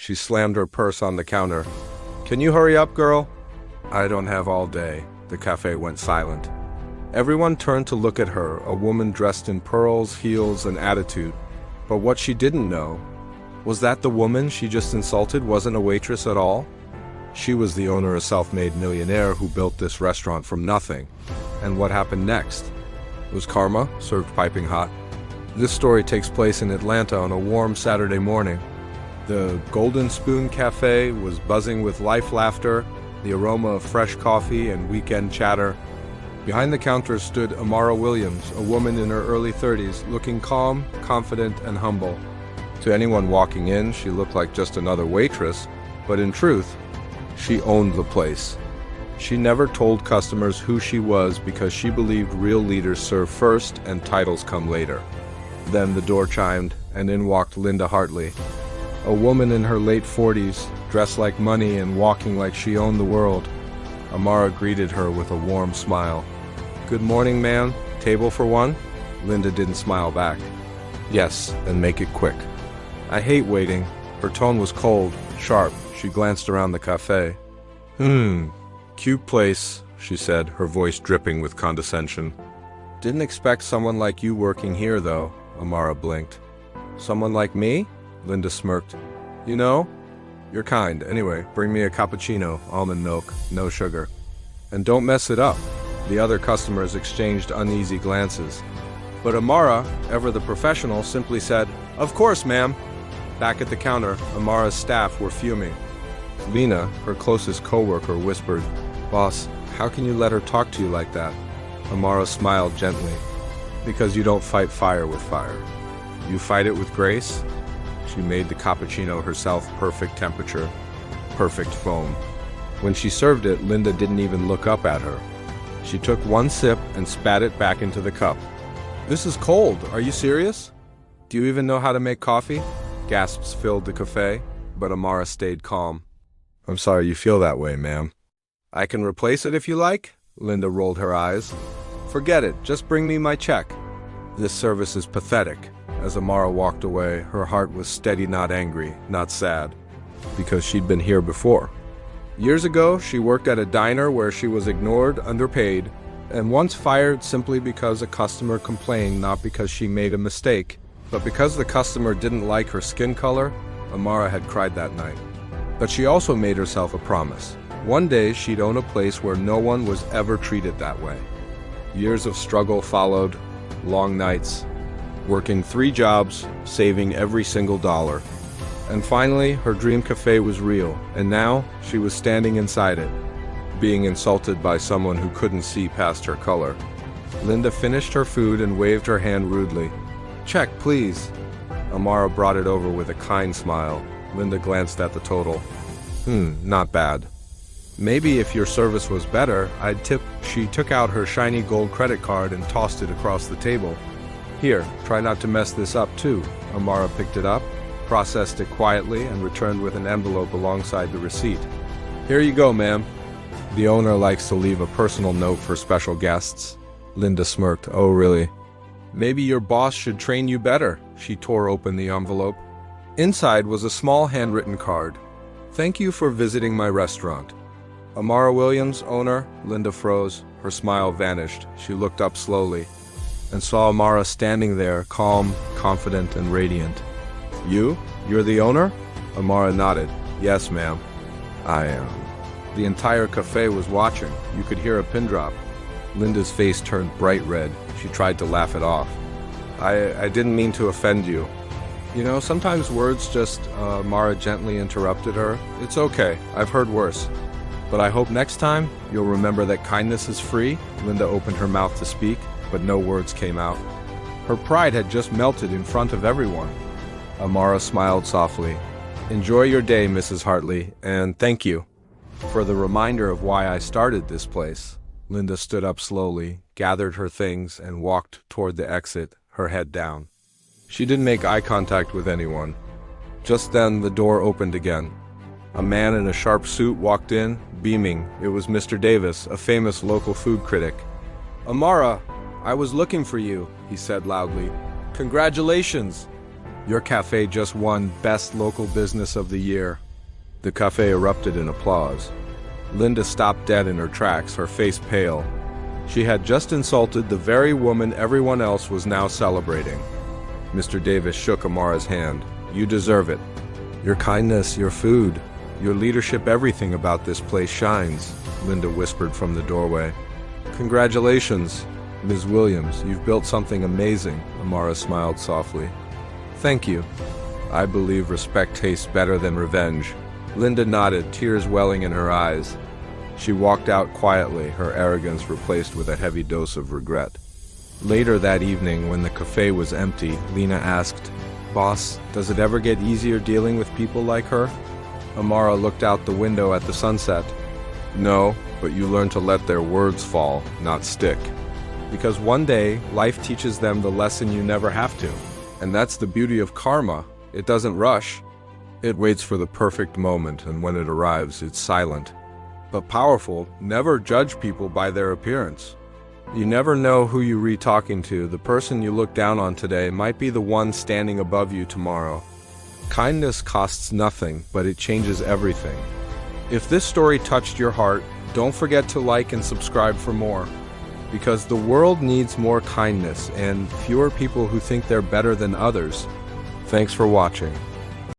She slammed her purse on the counter. "Can you hurry up, girl?" "I don't have all day." The cafe went silent. Everyone turned to look at her, a woman dressed in pearls, heels, and attitude. But what she didn't know was that the woman she just insulted wasn't a waitress at all. She was the owner, a self-made millionaire who built this restaurant from nothing. And what happened next? It was karma, served piping hot. This story takes place in Atlanta on a warm Saturday morning. The Golden Spoon Cafe was buzzing with life, laughter, the aroma of fresh coffee and weekend chatter. Behind the counter stood Amara Williams, a woman in her early 30s, looking calm, confident, and humble. To anyone walking in, she looked like just another waitress, but in truth, she owned the place. She never told customers who she was because she believed real leaders serve first and titles come later. Then the door chimed, and in walked Linda Hartley, a woman in her late 40s, dressed like money and walking like she owned the world. Amara greeted her with a warm smile. "Good morning, ma'am. Table for one?" Linda didn't smile back. "Yes, and make it quick." "I hate waiting." Her tone was cold, sharp. She glanced around the cafe. Cute place," she said, her voice dripping with condescension. "Didn't expect someone like you working here, though," Amara blinked. "Someone like me?" Linda smirked. "You know, you're kind. Anyway, bring me a cappuccino, almond milk, no sugar. And don't mess it up." The other customers exchanged uneasy glances. But Amara, ever the professional, simply said, "Of course, ma'am." Back at the counter, Amara's staff were fuming. Lena, her closest co-worker, whispered, "Boss, how can you let her talk to you like that?" Amara smiled gently. "Because you don't fight fire with fire. You fight it with grace." She made the cappuccino herself, perfect temperature, perfect foam. When she served it, Linda didn't even look up at her. She took one sip and spat it back into the cup. "This is cold. Are you serious? Do you even know how to make coffee?" Gasps filled the cafe, but Amara stayed calm. "I'm sorry you feel that way, ma'am." "I can replace it if you like?" Linda rolled her eyes. "Forget it. Just bring me my check." "This service is pathetic." As Amara walked away, her heart was steady, not angry, not sad, because she'd been here before. Years ago, she worked at a diner where she was ignored, underpaid, and once fired simply because a customer complained, not because she made a mistake, but because the customer didn't like her skin color. Amara had cried that night. But she also made herself a promise. One day she'd own a place where no one was ever treated that way. Years of struggle followed, long nights, working 3 jobs, saving every single dollar. And finally, her dream cafe was real, and now she was standing inside it, being insulted by someone who couldn't see past her color. Linda finished her food and waved her hand rudely. "Check, please." Amara brought it over with a kind smile. Linda glanced at the total. Not bad. "Maybe if your service was better, I'd tip." She took out her shiny gold credit card and tossed it across the table. "Here, try not to mess this up too." Amara picked it up, processed it quietly, and returned with an envelope alongside the receipt. "Here you go, ma'am." The owner likes to leave a personal note for special guests. Linda smirked. "Oh, really? Maybe your boss should train you better." She tore open the envelope. Inside was a small handwritten card. "Thank you for visiting my restaurant. Amara Williams, owner." Linda froze. Her smile vanished. She looked up slowly and saw Amara standing there, calm, confident, and radiant. You're the owner?" Amara nodded. "Yes, ma'am. I am." The entire cafe was watching. You could hear a pin drop. Linda's face turned bright red. She tried to laugh it off. I didn't mean to offend you. You know, sometimes words just," Amara gently interrupted her. "It's okay. I've heard worse. But I hope next time you'll remember that kindness is free." Linda opened her mouth to speak, but no words came out. Her pride had just melted in front of everyone. Amara smiled softly. "Enjoy your day, Mrs. Hartley, and thank you for the reminder of why I started this place." Linda stood up slowly, gathered her things, and walked toward the exit, her head down. She didn't make eye contact with anyone. Just then, the door opened again. A man in a sharp suit walked in, beaming. It was Mr. Davis, a famous local food critic. "Amara, I was looking for you," he said loudly. "Congratulations." Your cafe just won Best Local Business of the Year. The cafe erupted in applause. Linda stopped dead in her tracks, her face pale. She had just insulted the very woman everyone else was now celebrating. Mr. Davis shook Amara's hand. You deserve it. Your kindness, your food, your leadership, everything about this place shines, Linda whispered from the doorway. Congratulations, Ms. Williams. You've built something amazing, Amara smiled softly. Thank you. I believe respect tastes better than revenge. Linda nodded, tears welling in her eyes. She walked out quietly, her arrogance replaced with a heavy dose of regret. Later that evening, when the cafe was empty, Lena asked, Boss, does it ever get easier dealing with people like her? Amara looked out the window at the sunset. No, but you learn to let their words fall, not stick. Because one day, life teaches them the lesson you never have to. And that's the beauty of karma. It doesn't rush. It waits for the perfect moment, and when it arrives, it's silent. But powerful. Never judge people by their appearance. You never know who you re-talking to. The person you look down on today might be the one standing above you tomorrow. Kindness costs nothing, but it changes everything. If this story touched your heart, don't forget to like and subscribe for more. Because the world needs more kindness and fewer people who think they're better than others. Thanks for watching.